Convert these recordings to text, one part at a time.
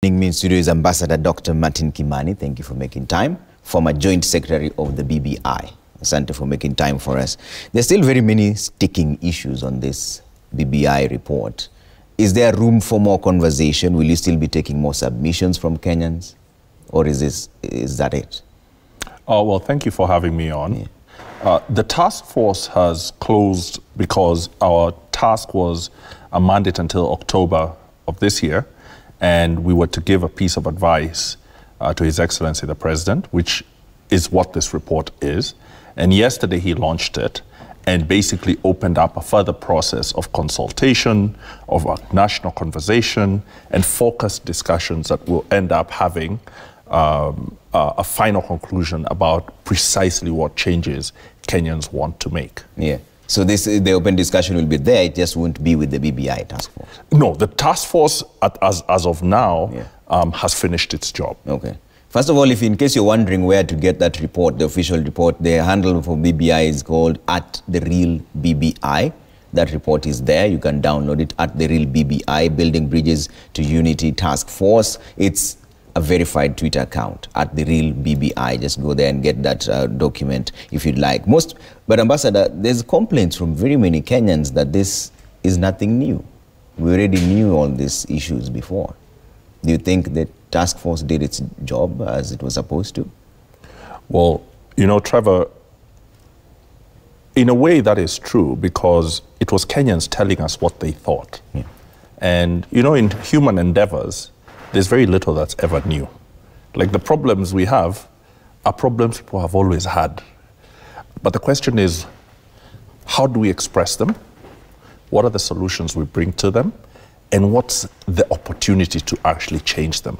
Joining me in studio is Ambassador Dr. Martin Kimani. Thank you for making time. Former Joint Secretary of the BBI. Asante for making time for us. There's still very many sticking issues on this BBI report. Is there room for more conversation? Will you still be taking more submissions from Kenyans? Or is that it? Well, thank you for having me on. Yeah. The task force has closed because our task was a mandate until October of this year, and we were to give a piece of advice to His Excellency the President, which is what this report is. And yesterday he launched it and basically opened up a further process of consultation, of a national conversation, and focused discussions that will end up having a final conclusion about precisely what changes Kenyans want to make. Yeah. So the open discussion will be there, it just won't be with the BBI task force? No, the task force as of now has finished its job. Okay. First of all, if in case you're wondering where to get that report, the official report, the handle for BBI is called @TheRealBBI. That report is there. You can download it at The Real BBI, Building Bridges to Unity Task Force. It's a verified Twitter account @TheRealBBI. Just go there and get that document if you'd like. But Ambassador, there's complaints from very many Kenyans that this is nothing new. We already knew all these issues before. Do you think the task force did its job as it was supposed to? Well, you know, Trevor, in a way that is true because it was Kenyans telling us what they thought. Yeah. And, you know, in human endeavors, there's very little that's ever new. Like the problems we have are problems people have always had. But the question is, how do we express them? What are the solutions we bring to them? And what's the opportunity to actually change them?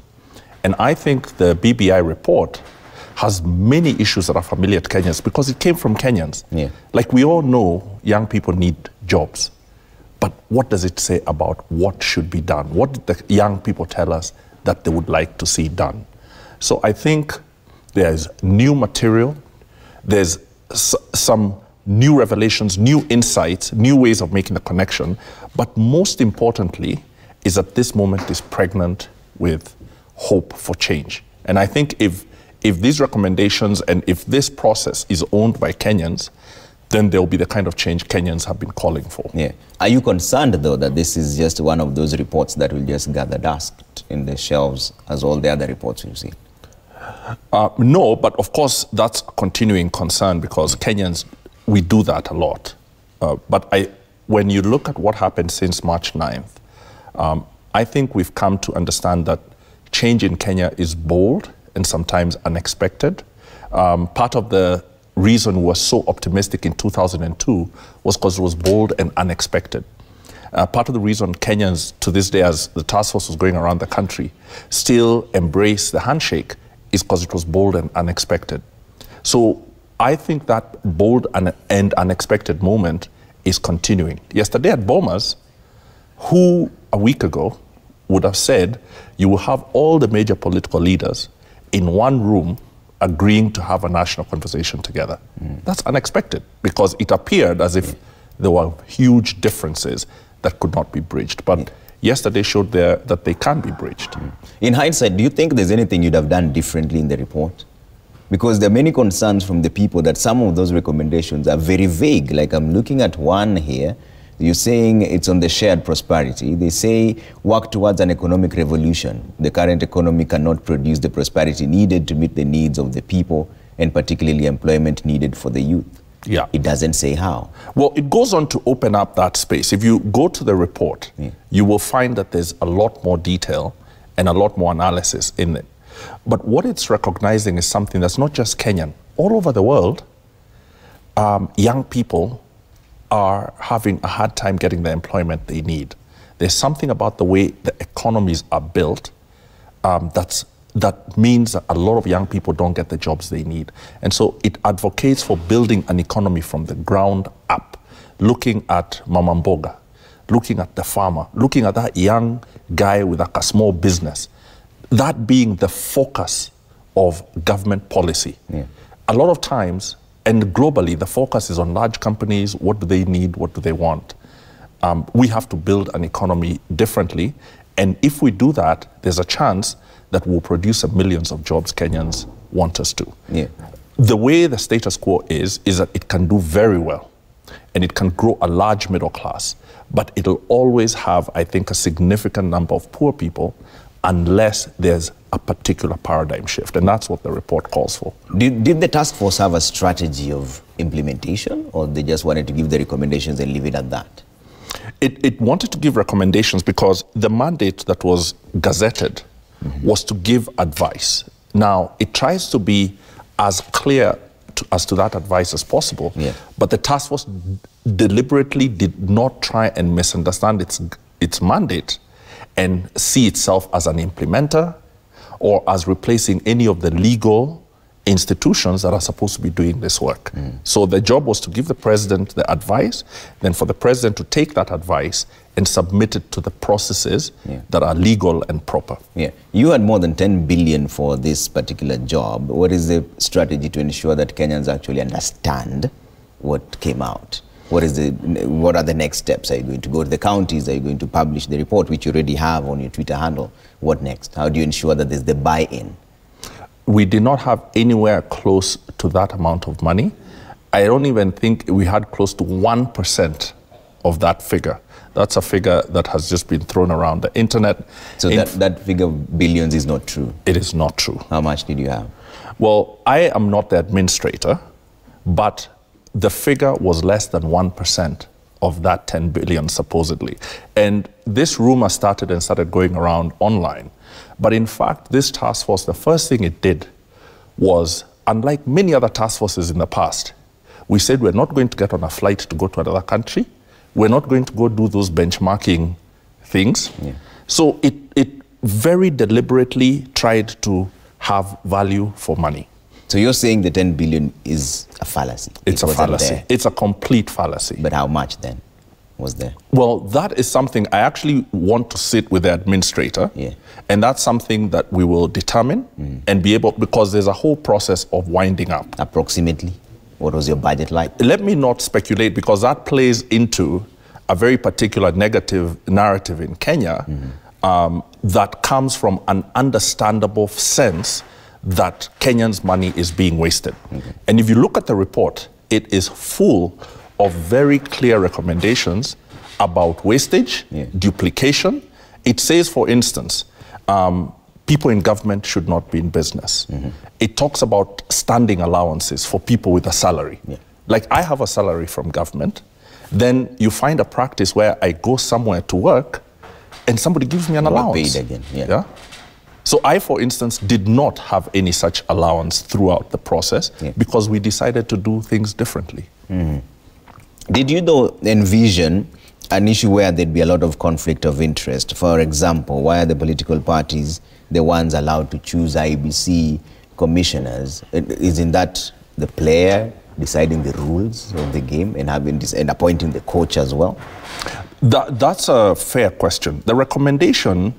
And I think the BBI report has many issues that are familiar to Kenyans because it came from Kenyans. Yeah. Like we all know young people need jobs. But what does it say about what should be done? What did the young people tell us that they would like to see done? So I think there's new material, there's some new revelations, new insights, new ways of making the connection. But most importantly is that this moment is pregnant with hope for change. And I think if these recommendations and if this process is owned by Kenyans, then there will be the kind of change Kenyans have been calling for. Yeah. Are you concerned, though, that this is just one of those reports that will just gather dust in the shelves as all the other reports you've seen? No, but of course that's a continuing concern because Kenyans, we do that a lot. But when you look at what happened since March 9th, I think we've come to understand that change in Kenya is bold and sometimes unexpected. Part of the reason we were so optimistic in 2002 was because it was bold and unexpected. Part of the reason Kenyans, to this day, as the task force was going around the country, still embrace the handshake is because it was bold and unexpected. So I think that bold and unexpected moment is continuing. Yesterday at Bomas, who a week ago would have said you will have all the major political leaders in one room agreeing to have a national conversation together. That's unexpected because it appeared as if there were huge differences that could not be bridged. But yesterday showed that they can be bridged. In hindsight, do you think there's anything you'd have done differently in the report? Because there are many concerns from the people that some of those recommendations are very vague. Like I'm looking at one here, you're saying it's on the shared prosperity. They say work towards an economic revolution. The current economy cannot produce the prosperity needed to meet the needs of the people and particularly employment needed for the youth. Yeah. It doesn't say how. Well, it goes on to open up that space. If you go to the report, you will find that there's a lot more detail and a lot more analysis in it. But what it's recognizing is something that's not just Kenyan. All over the world, young people are having a hard time getting the employment they need. There's something about the way the economies are built that means that a lot of young people don't get the jobs they need. And so it advocates for building an economy from the ground up, looking at Mama Mboga, looking at the farmer, looking at that young guy with like a small business, that being the focus of government policy. A lot of times, and globally, the focus is on large companies. What do they need? What do they want? We have to build an economy differently. And if we do that, there's a chance that we'll produce the millions of jobs Kenyans want us to. Yeah. The way the status quo is that it can do very well and it can grow a large middle class, but it'll always have, I think, a significant number of poor people unless there's a particular paradigm shift. And that's what the report calls for. Did the task force have a strategy of implementation, or they just wanted to give the recommendations and leave it at that? It wanted to give recommendations because the mandate that was gazetted was to give advice. Now, it tries to be as clear as to that advice as possible, but the task force deliberately did not try and misunderstand its mandate and see itself as an implementer or as replacing any of the legal institutions that are supposed to be doing this work. So the job was to give the president the advice, then for the president to take that advice and submit it to the processes that are legal and proper. Yeah. You had more than 10 billion for this particular job. What is the strategy to ensure that Kenyans actually understand what came out? What are the next steps? Are you going to go to the counties? Are you going to publish the report, which you already have on your Twitter handle? What next? How do you ensure that there's the buy-in? We did not have anywhere close to that amount of money. I don't even think we had close to 1% of that figure. That's a figure that has just been thrown around the internet. So that figure of billions is not true? It is not true. How much did you have? Well, I am not the administrator, but the figure was less than 1% of that 10 billion, supposedly. And this rumor started going around online. But in fact, this task force, the first thing it did was, unlike many other task forces in the past, we said we're not going to get on a flight to go to another country. We're not going to go do those benchmarking things. So it very deliberately tried to have value for money. So you're saying the 10 billion is a fallacy? It's a fallacy. It's a complete fallacy. But how much then was there? Well, that is something I actually want to sit with the administrator. And that's something that we will determine and be able, because there's a whole process of winding up. Approximately? What was your budget like? Let me not speculate, because that plays into a very particular negative narrative in Kenya that comes from an understandable sense that Kenyans' money is being wasted. And if you look at the report, it is full of very clear recommendations about wastage, duplication. It says, for instance, people in government should not be in business. It talks about standing allowances for people with a salary. Like, I have a salary from government. Then you find a practice where I go somewhere to work and somebody gives me an allowance. Paid again. So I, for instance, did not have any such allowance throughout the process because we decided to do things differently. Did you, though, envision an issue where there'd be a lot of conflict of interest? For example, why are the political parties the ones allowed to choose IEBC commissioners? Isn't that the player deciding the rules of the game and and appointing the coach as well? That's a fair question. The recommendation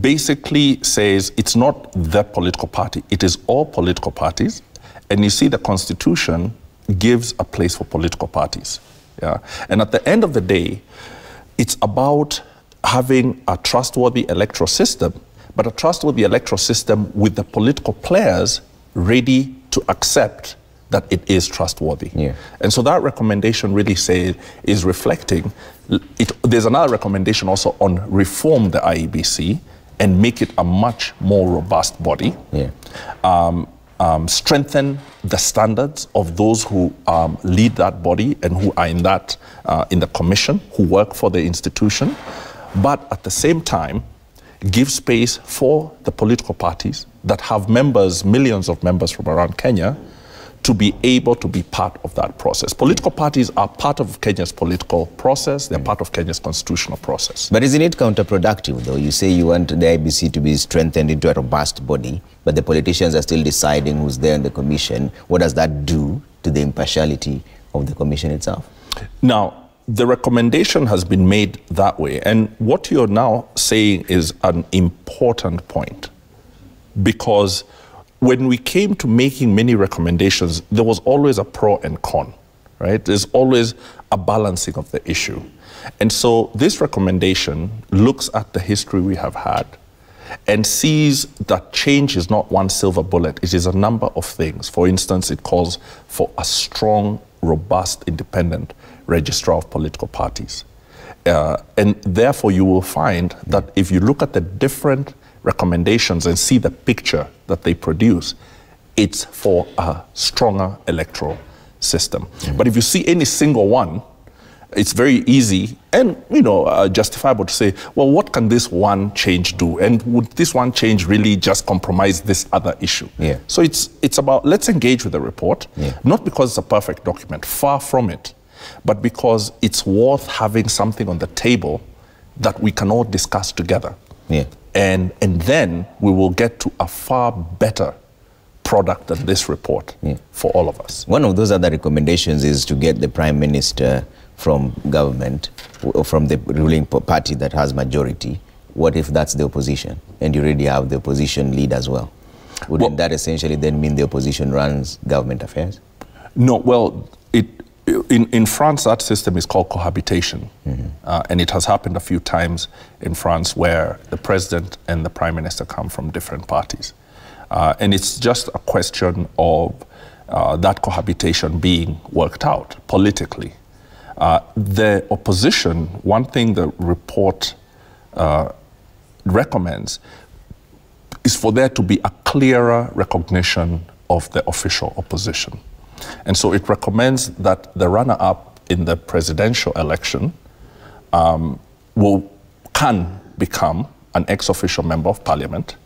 basically says it's not the political party, it is all political parties. And you see, the Constitution gives a place for political parties. And at the end of the day, it's about having a trustworthy electoral system, but a trustworthy electoral system with the political players ready to accept that it is trustworthy. And so that recommendation really is reflecting. There's another recommendation also on reform the IEBC and make it a much more robust body. Strengthen the standards of those who lead that body and who are in the commission, who work for the institution, but at the same time, give space for the political parties that have members, millions of members from around Kenya, to be able to be part of that process. Political parties are part of Kenya's political process. They're part of Kenya's constitutional process. But isn't it counterproductive, though? You say you want the IEBC to be strengthened into a robust body, but the politicians are still deciding who's there in the commission. What does that do to the impartiality of the commission itself? Now, the recommendation has been made that way. And what you're now saying is an important point, because when we came to making many recommendations, there was always a pro and con. right? There's always a balancing of the issue. And so this recommendation looks at the history we have had and sees that change is not one silver bullet. It is a number of things. For instance, it calls for a strong, robust, independent registrar of political parties. And therefore, you will find that if you look at the different recommendations and see the picture that they produce, it's for a stronger electoral system. But if you see any single one, it's very easy and, justifiable to say, well, what can this one change do? And would this one change really just compromise this other issue? Yeah. So it's about, let's engage with the report, not because it's a perfect document, far from it, but because it's worth having something on the table that we can all discuss together. Yeah. And then we will get to a far better product than this report for all of us. One of those other recommendations is to get the Prime Minister from government, or from the ruling party that has majority. What if that's the opposition and you already have the opposition lead as well? Wouldn't that essentially then mean the opposition runs government affairs? No, well, in France, that system is called cohabitation. And it has happened a few times in France where the president and the prime minister come from different parties. And it's just a question of that cohabitation being worked out politically. The opposition, one thing the report recommends is for there to be a clearer recognition of the official opposition. And so it recommends that the runner-up in the presidential election can become an ex-official member of parliament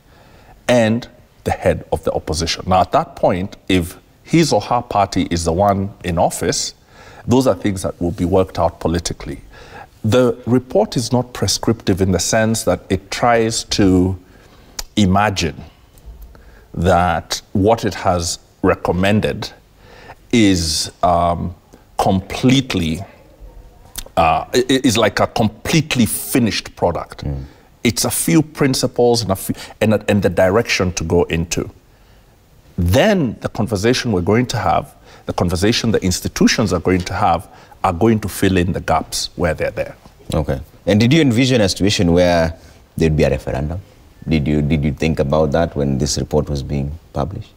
and the head of the opposition. Now, at that point, if his or her party is the one in office, those are things that will be worked out politically. The report is not prescriptive in the sense that it tries to imagine that what it has recommended is completely, is like a completely finished product. It's a few principles and the direction to go into. Then the conversation we're going to have, the conversation the institutions are going to have, are going to fill in the gaps where they're there. Okay. And did you envision a situation where there'd be a referendum? Did you think about that when this report was being published?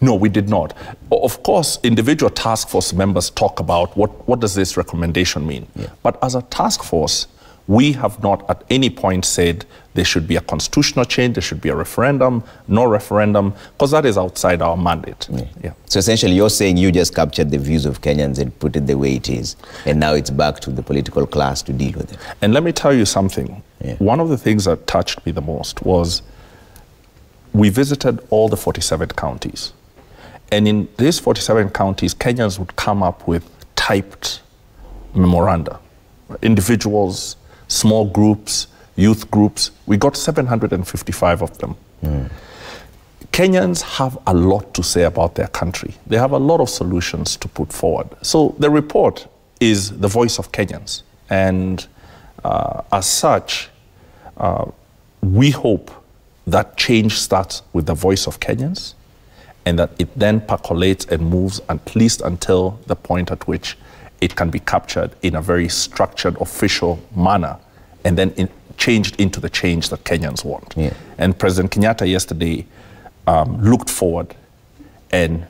No, we did not. Of course, individual task force members talk about what does this recommendation mean. But as a task force, we have not at any point said there should be a constitutional change, there should be a referendum, no referendum, because that is outside our mandate. So essentially you're saying you just captured the views of Kenyans and put it the way it is, and now it's back to the political class to deal with it. And let me tell you something. One of the things that touched me the most was we visited all the 47 counties. And in these 47 counties, Kenyans would come up with typed memoranda. Individuals, small groups, youth groups. We got 755 of them. Kenyans have a lot to say about their country. They have a lot of solutions to put forward. So the report is the voice of Kenyans. And as such, we hope that change starts with the voice of Kenyans, and that it then percolates and moves at least until the point at which it can be captured in a very structured, official manner, and then changed into the change that Kenyans want. And President Kenyatta yesterday looked forward and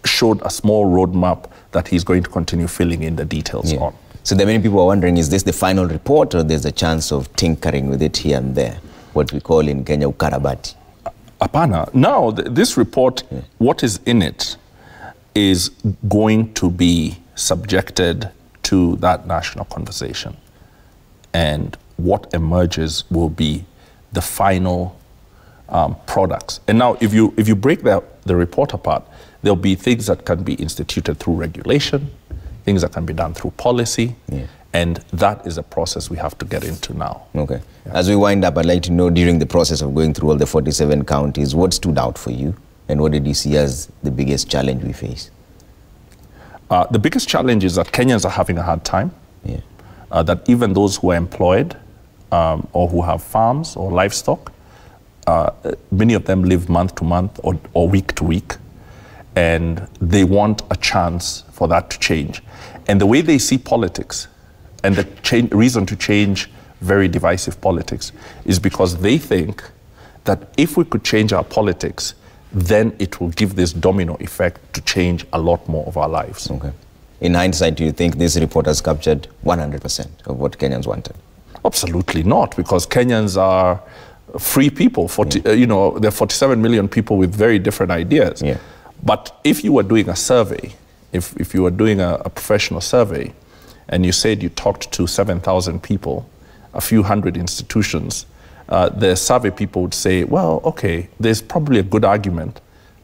showed a small roadmap that he's going to continue filling in the details on. So there are many people are wondering, is this the final report, or there's a chance of tinkering with it here and there? What we call in Kenya ukarabati. Apana. Now, this report, what is in it is going to be subjected to that national conversation. And what emerges will be the final products. And now, if you break the report apart, there'll be things that can be instituted through regulation, things that can be done through policy, and that is a process we have to get into now. Okay. As we wind up, I'd like to know, during the process of going through all the 47 counties, what stood out for you, and what did you see as the biggest challenge we face? The biggest challenge is that Kenyans are having a hard time, that even those who are employed or who have farms or livestock, many of them live month to month or week to week. and they want a chance for that to change. And the way they see politics and the reason to change very divisive politics is because they think that if we could change our politics, then it will give this domino effect to change a lot more of our lives. Okay. In hindsight, do you think this report has captured 100% of what Kenyans wanted? Absolutely not, because Kenyans are free people. You know, there are 47 million people with very different ideas. Yeah. But if you were doing a survey, if you were doing a professional survey, and you said you talked to 7,000 people, a few hundred institutions, the survey people would say, well, okay, there's probably a good argument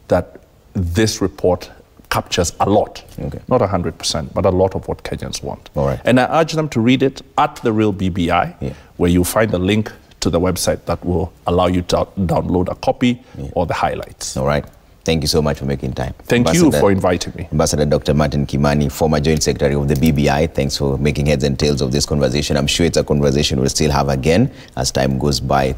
that this report captures a lot, not 100%, but a lot of what Kenyans want. All right. And I urge them to read it at The Real BBI, where you'll find a link to the website that will allow you to download a copy or the highlights. All right. Thank you so much for making time. Thank you for inviting me. Ambassador Dr. Martin Kimani, former Joint Secretary of the BBI, thanks for making heads and tails of this conversation. I'm sure it's a conversation we'll still have again as time goes by.